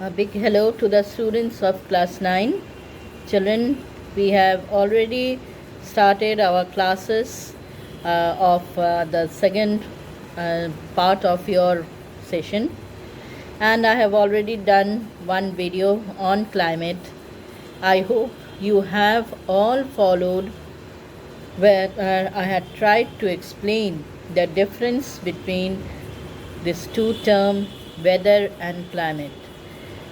A big hello to the students of class 9. Children, we have already started our classes of the second part of your session, and I have already done one video on climate. I hope you have all followed where I had tried to explain the difference between these two terms, weather and climate.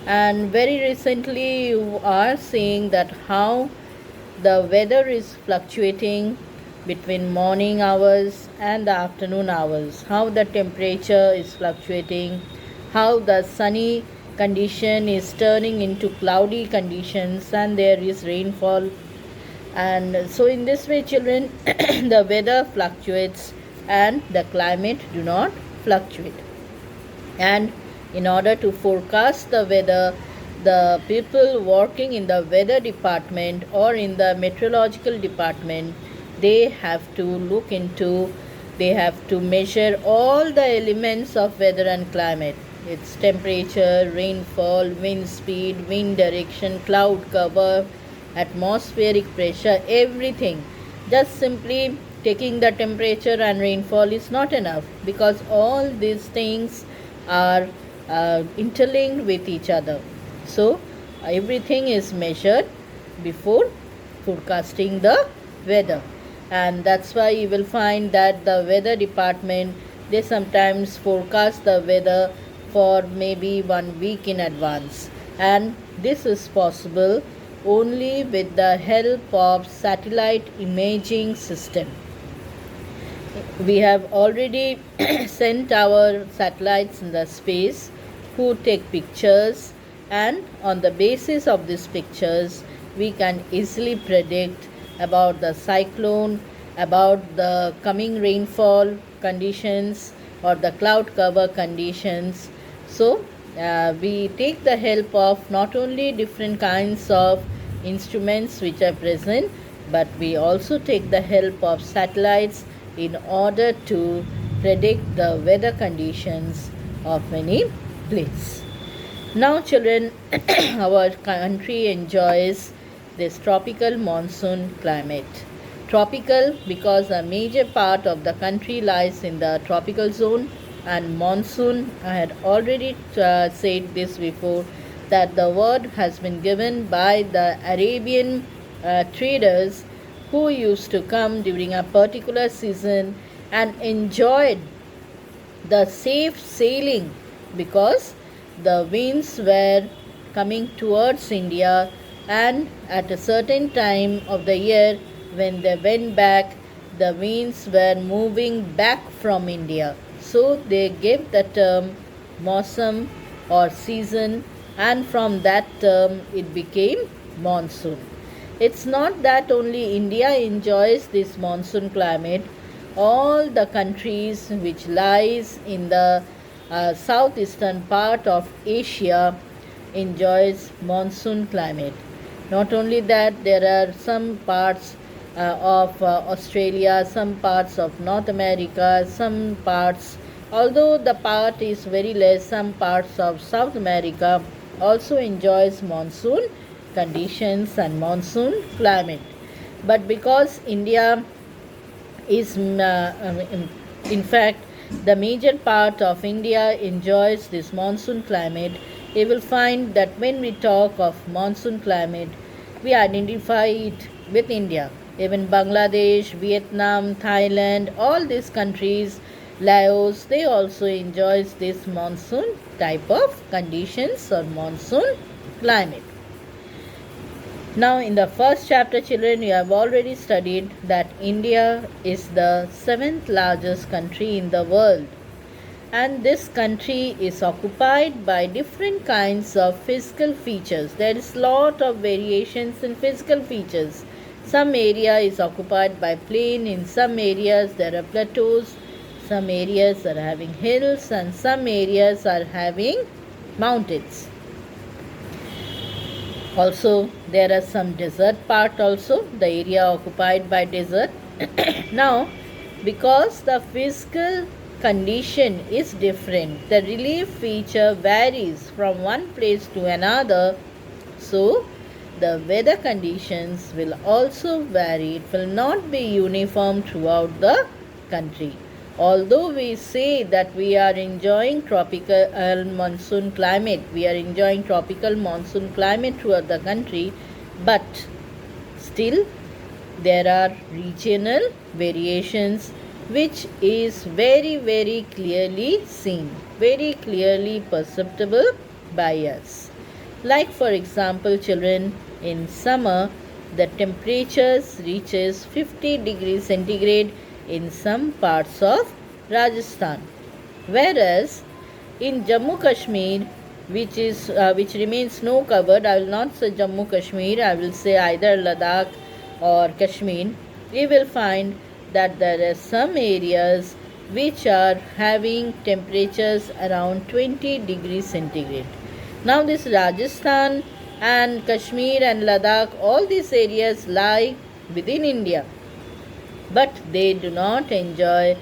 And very recently you are seeing that how the weather is fluctuating between morning hours and the afternoon hours, how the temperature is fluctuating, how the sunny condition is turning into cloudy conditions and there is rainfall. And so in this way, children, the weather fluctuates and the climate do not fluctuate. And in order to forecast the weather, the people working in the weather department or in the meteorological department, they have to look into, they have to measure all the elements of weather and climate. Its temperature, rainfall, wind speed, wind direction, cloud cover, atmospheric pressure, everything. Just simply taking the temperature and rainfall is not enough, because all these things are interlinked with each other. So everything is measured before forecasting the weather, and that's why you will find that the weather department, they sometimes forecast the weather for maybe 1 week in advance, and this is possible only with the help of satellite imaging system. We have already sent our satellites in the space who take pictures, and on the basis of these pictures we can easily predict about the cyclone, about the coming rainfall conditions or the cloud cover conditions. So we take the help of not only different kinds of instruments which are present, but we also take the help of satellites in order to predict the weather conditions of many places. Now children, our country enjoys this tropical monsoon climate. Tropical because a major part of the country lies in the tropical zone, and monsoon, I had already said this before, that the word has been given by the Arabian traders who used to come during a particular season and enjoyed the safe sailing, because the winds were coming towards India, and at a certain time of the year when they went back, the winds were moving back from India. So they gave the term Mausam or season, and from that term it became monsoon. It's not that only India enjoys this monsoon climate. All the countries which lies in the southeastern part of Asia enjoys monsoon climate. Not only that, there are some parts of Australia, some parts of North America, some parts, although the part is very less, some parts of South America also enjoys monsoon conditions and monsoon climate. But because India is in fact the major part of India enjoys this monsoon climate, you will find that when we talk of monsoon climate, we identify it with India. Even Bangladesh, Vietnam, Thailand, all these countries, Laos, they also enjoys this monsoon type of conditions or monsoon climate. Now in the first chapter, children, you have already studied that India is the 7th largest country in the world, and this country is occupied by different kinds of physical features. There is lot of variations in physical features. Some area is occupied by plain, in some areas there are plateaus, some areas are having hills, and some areas are having mountains. Also there are some desert part also, the area occupied by desert. Now because the physical condition is different. The relief feature varies from one place to another, so the weather conditions will also vary. It will not be uniform throughout the country. Although we say that we are enjoying tropical monsoon climate, we are enjoying tropical monsoon climate throughout the country, but still there are regional variations which is very clearly seen, very clearly perceptible by us. Like for example, children, in summer the temperatures reaches 50 degrees centigrade in some parts of Rajasthan, whereas in Jammu Kashmir, which remains snow covered, I will not say Jammu Kashmir, I will say either Ladakh or Kashmir, we will find that there are some areas which are having temperatures around 20 degrees centigrade. Now this Rajasthan and Kashmir and Ladakh, all these areas lie within India, but they do not enjoy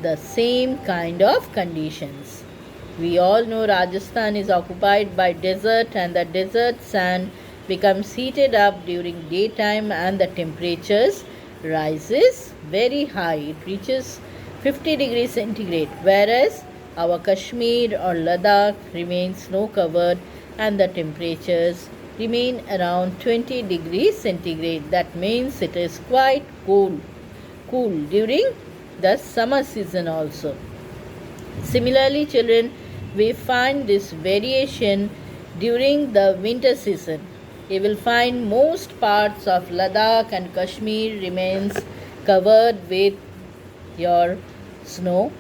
the same kind of conditions. We all know Rajasthan is occupied by desert, and the desert sand becomes heated up during daytime and the temperatures rises very high. It reaches 50 degrees centigrade, whereas our Kashmir or Ladakh remains snow covered and the temperatures remain around 20 degrees centigrade. That means it is quite cool during the summer season also. Similarly, children, we find this variation during the winter season. You will find most parts of Ladakh and Kashmir remains covered with your snow,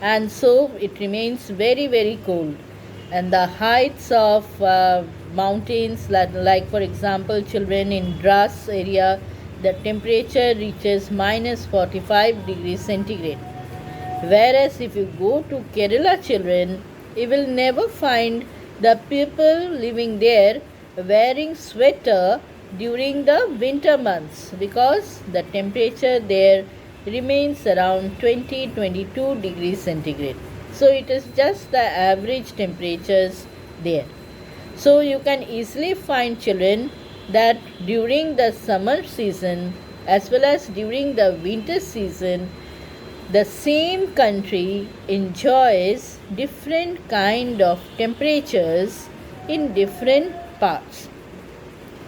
and so it remains very cold. And the heights of mountains, like for example, children, in Dras area, the temperature reaches minus 45 degrees centigrade. Whereas if you go to Kerala, children, you will never find the people living there wearing sweater during the winter months, because the temperature there remains around 20-22 degrees centigrade. So it is just the average temperatures there. So you can easily find, children, that during the summer season as well as during the winter season, the same country enjoys different kind of temperatures in different parts.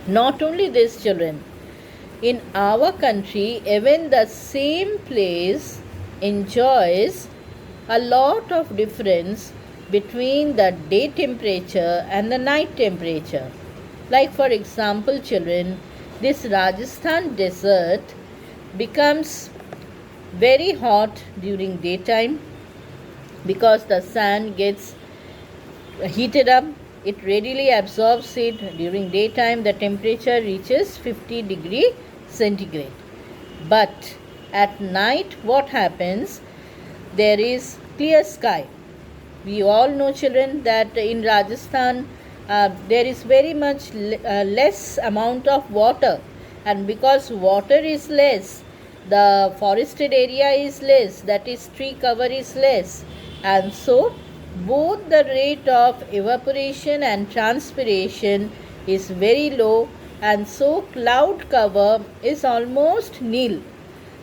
Not only this, children, in our country, even the same place enjoys a lot of difference between the day temperature and the night temperature. Like for example, children, this Rajasthan desert becomes very hot during daytime because the sand gets heated up. It readily absorbs it. During daytime the temperature reaches 50 degree centigrade. But at night what happens? There is clear sky. We all know, children, that in Rajasthan there is very much less amount of water, and because water is less, the forested area is less, that is tree cover is less, and so both the rate of evaporation and transpiration is very low, and so cloud cover is almost nil.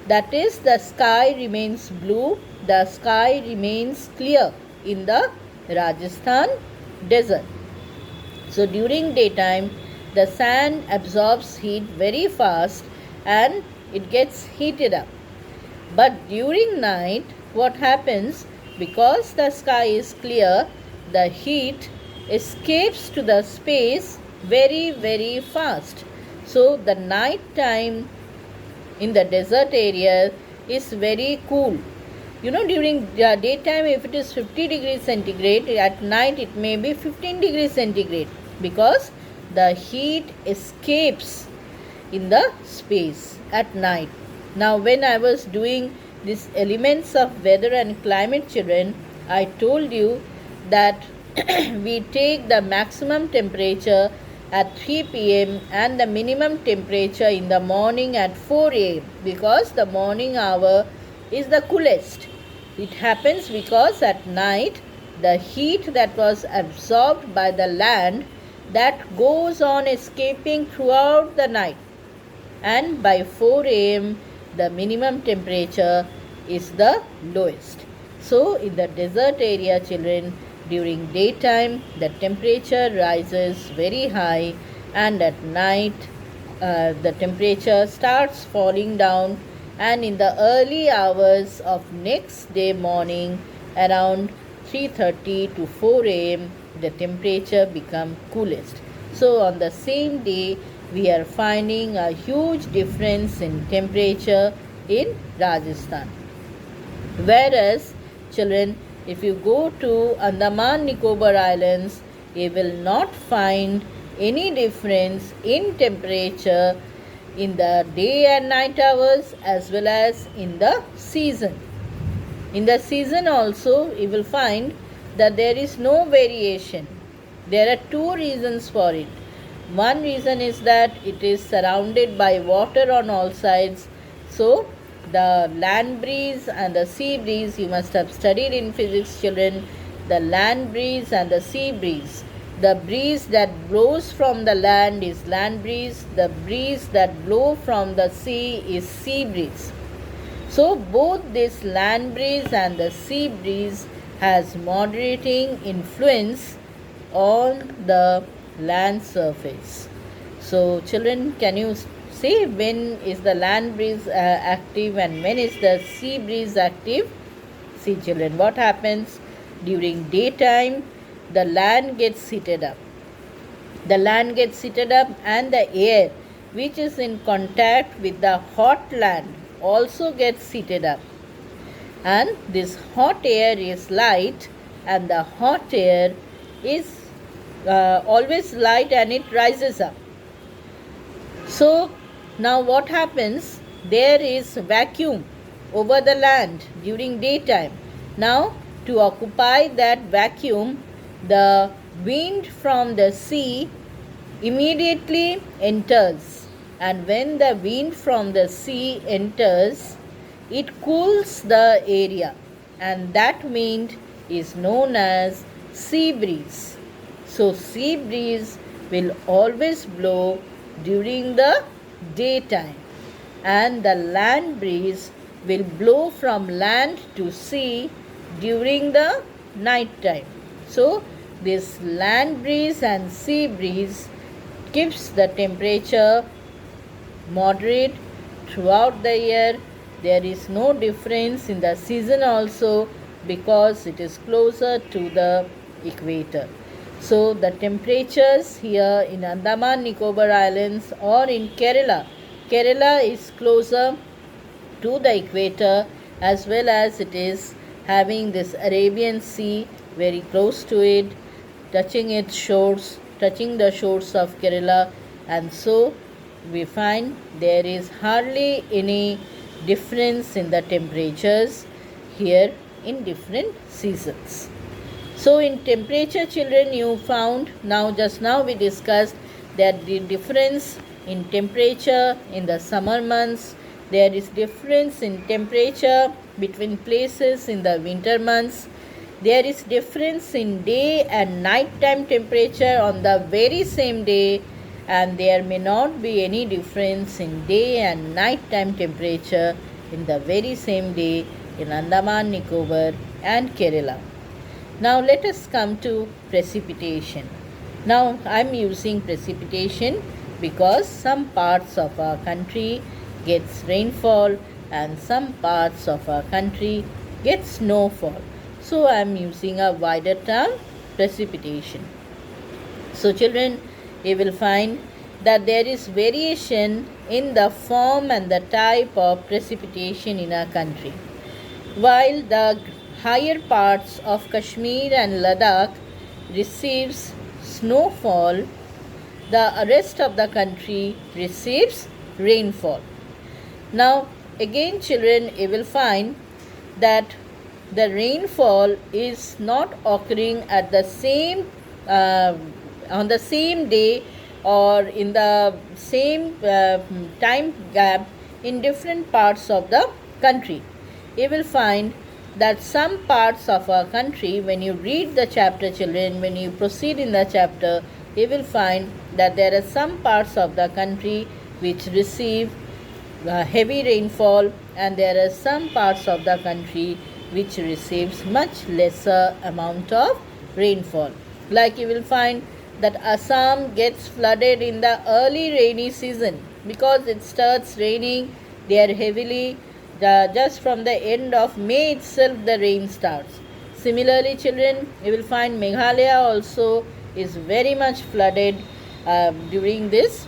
That is, the sky remains blue, the sky remains clear in the Rajasthan desert. So during daytime the sand absorbs heat very fast and it gets heated up. But during night what happens? Because the sky is clear, the heat escapes to the space very fast. So the night time in the desert area is very cool. During the daytime if it is 50 degrees centigrade, at night it may be 15 degrees centigrade, because the heat escapes in the space at night. Now when I was doing these elements of weather and climate, children, I told you that we take the maximum temperature at 3 p.m. and the minimum temperature in the morning at 4 a.m. because the morning hour is the coolest. It happens because at night the heat that was absorbed by the land, that goes on escaping throughout the night, and by 4 a.m. the minimum temperature is the lowest. So in the desert area, children, during daytime the temperature rises very high, and at night the temperature starts falling down, and in the early hours of next day morning around 3:30 to 4 a.m. the temperature become coolest. So on the same day we are finding a huge difference in temperature in Rajasthan. Whereas children, if you go to Andaman Nicobar Islands, you will not find any difference in temperature in the day and night hours as well as in the season. In the season also you will find that there is no variation. There are two reasons for it. One reason is that it is surrounded by water on all sides. So the land breeze and the sea breeze, you must have studied in physics, children, the land breeze and the sea breeze. The breeze that blows from the land is land breeze, the breeze that blows from the sea is sea breeze. So both this land breeze and the sea breeze has moderating influence on the land surface. So children, can you say when is the land breeze active and when is the sea breeze active? See children, what happens during daytime, the land gets heated up. The land gets heated up and the air which is in contact with the hot land also gets heated up. And this hot air is light, and the hot air is always light and it rises up. So now what happens? There is vacuum over the land during daytime. Now to occupy that vacuum, the wind from the sea immediately enters, and when the wind from the sea enters, it cools the area, and that wind is known as sea breeze. So sea breeze will always blow during the daytime, and the land breeze will blow from land to sea during the night time. So this land breeze and sea breeze keeps the temperature moderate throughout the year. There is no difference in the season also because it is closer to the equator. So the temperatures here in Andaman Nicobar Islands or in Kerala, Kerala is closer to the equator, as well as it is having this Arabian Sea very close to it, touching the shores of Kerala, and so we find there is hardly any difference in the temperatures here in different seasons. So in temperature, children, you found just now we discussed that the difference in temperature in the summer months, there is difference in temperature between places in the winter months. There is difference in day and night time temperature on the very same day, and there may not be any difference in day and night time temperature in the very same day in Andaman Nicobar and Kerala. Now let us come to precipitation. Now I am using precipitation because some parts of our country gets rainfall and some parts of our country get snowfall. So I am using a wider term, precipitation. So children, you will find that there is variation in the form and the type of precipitation in our country. While the higher parts of Kashmir and Ladakh receives snowfall, the rest of the country receives rainfall. Now again children, you will find that the rainfall is not occurring at the same on the same day or in the same time gap in different parts of the country. You will find that some parts of our country, when you read the chapter, children, when you proceed in the chapter, you will find that there are some parts of the country which receive heavy rainfall, and there are some parts of the country which receives much lesser amount of rainfall. Like you will find that Assam gets flooded in the early rainy season because it starts raining there heavily just from the end of May itself the rain starts. Similarly, children, you will find Meghalaya also is very much flooded during this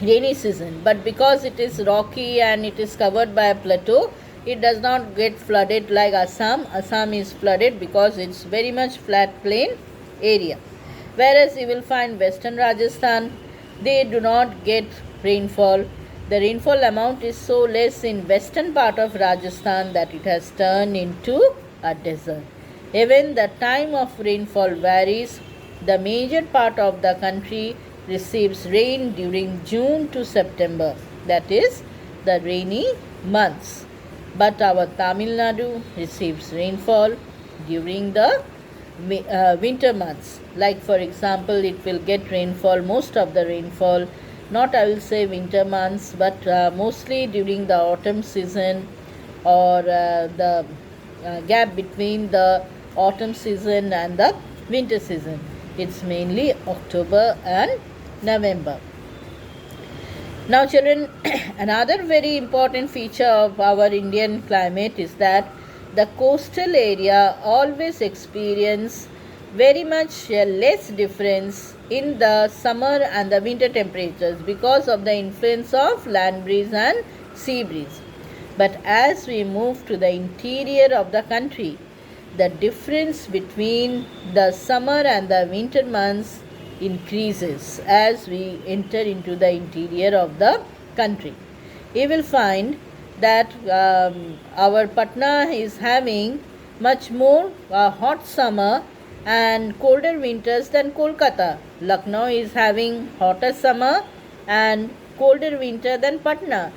rainy season, but because it is rocky and it is covered by a plateau, it does not get flooded like Assam. Assam is flooded because it's very much flat plain area. Whereas you will find western Rajasthan, they do not get rainfall. The rainfall amount is so less in western part of Rajasthan that it has turned into a desert. Even the time of rainfall varies. The major part of the country receives rain during June to September, that is the rainy months. But our Tamil Nadu receives rainfall during the winter months. Like for example, it will get rainfall, most of the rainfall, not I will say winter months, but mostly during the autumn season or the gap between the autumn season and the winter season. It's mainly October and November. Now children, another very important feature of our Indian climate is that the coastal area always experience very much less difference in the summer and the winter temperatures because of the influence of land breeze and sea breeze. But as we move to the interior of the country, the difference between the summer and the winter months increases as we enter into the interior of the country. You will find that our Patna is having much more hot summer and colder winters than Kolkata. Lucknow is having hotter summer and colder winter than Patna.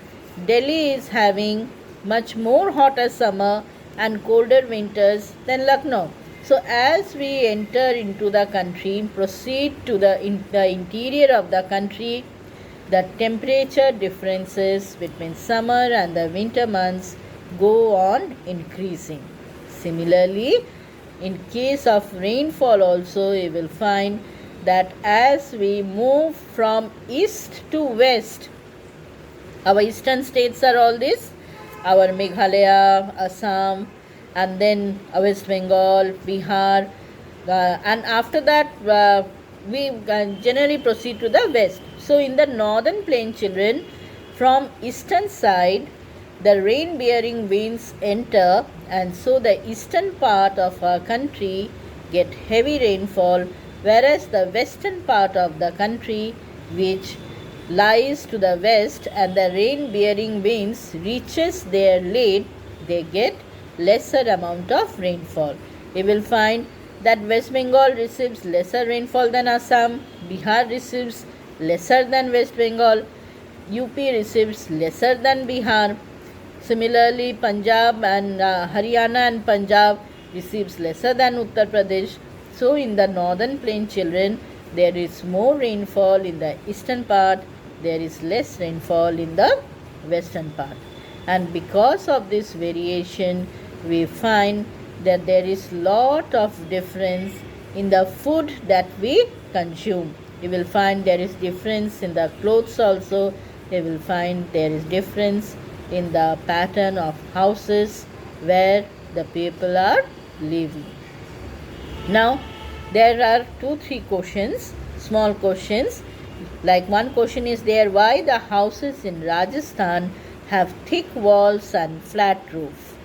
Delhi is having much more hotter summer and colder winters than Lucknow. So as we enter into the country, proceed to the interior of the country, the temperature differences between summer and the winter months go on increasing. Similarly, in case of rainfall also, you will find that as we move from east to west, our eastern states are all this, our Meghalaya, Assam, and then West Bengal, Bihar, and after that we generally proceed to the west. So in the northern plain, children, from eastern side the rain bearing winds enter, and so the eastern part of our country get heavy rainfall, whereas the western part of the country, which lies to the west and the rain bearing winds reaches there late, they get lesser amount of rainfall. You will find that West Bengal receives lesser rainfall than Assam, Bihar receives lesser than West Bengal, UP receives lesser than Bihar. Similarly, Punjab and Haryana and Punjab receives lesser than Uttar Pradesh. So in the northern plain, children, there is more rainfall in the eastern part, there is less rainfall in the western part. And because of this variation, we find that there is lot of difference in the food that we consume. You will find there is difference in the clothes also. You will find there is difference in the pattern of houses where the people are living. Now there are 2-3 questions, small questions. Like one question is there, why the houses in Rajasthan have thick walls and flat roof?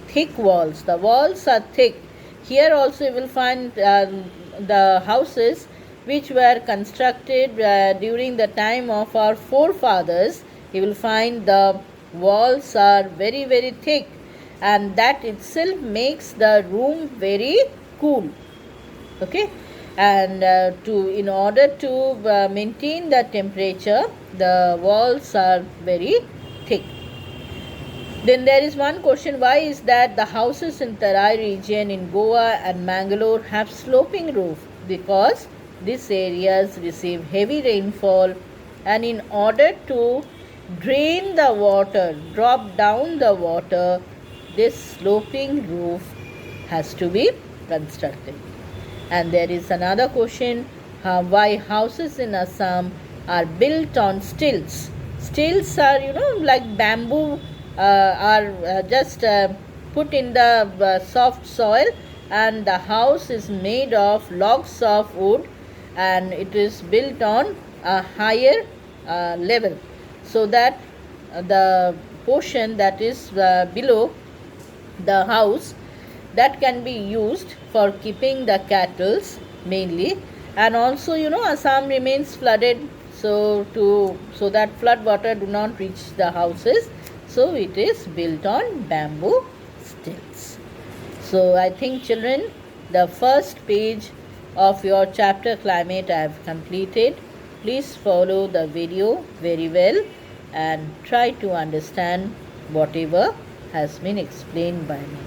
Thick walls, the walls are thick. Here also you will find the houses which were constructed during the time of our forefathers. You will find the walls are very very thick, and that itself makes the room very cool. Okay, and in order to maintain the temperature, the walls are very thick. Then there is one question, why is that the houses in Tarai region in Goa and Mangalore have sloping roof? Because these areas receive heavy rainfall, and in order to drain the water, drop down the water, this sloping roof has to be constructed. And there is another question, why houses in Assam are built on stilts. Stilts are, like bamboo, are just put in the soft soil, and the house is made of logs of wood, and it is built on a higher level, so that the portion that is below the house, that can be used for keeping the cattle mainly. And also, Assam remains flooded, so that flood water do not reach the houses, so it is built on bamboo stilts. So I think, children, the first page of your chapter climate I have completed. Please follow the video very well and try to understand whatever has been explained by me.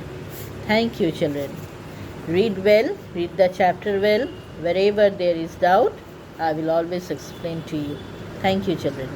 Thank you, children. Read well, read the chapter well. Wherever there is doubt, I will always explain to you. Thank you, children.